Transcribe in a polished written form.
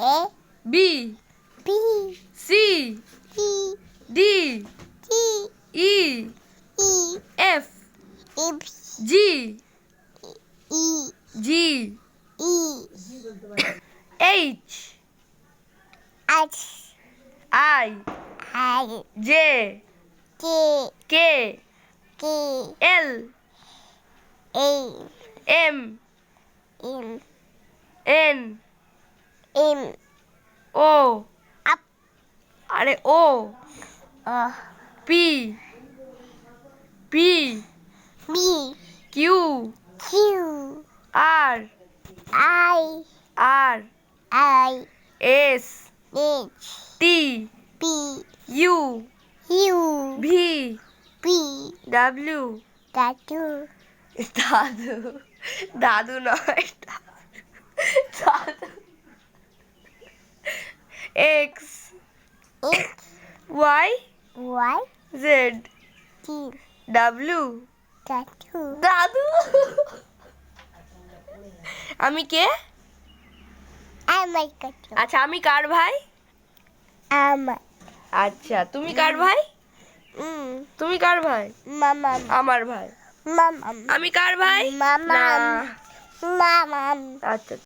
A B B C C D D E E F F G E G E H H I I J J K K L A M M N M O up अरे O P P B Q Q R I R I S H T B U U V B W W দাদু দাদু নয় দাদু X X Y Y Z T W W দাদু আমি কে আমার কত আচ্ছা আমি কার ভাই আমার আচ্ছা তুমি কার ভাই তুমি কার ভাই মামা আমার ভাই মামা আমি কার ভাই মামা না মামা আচ্ছা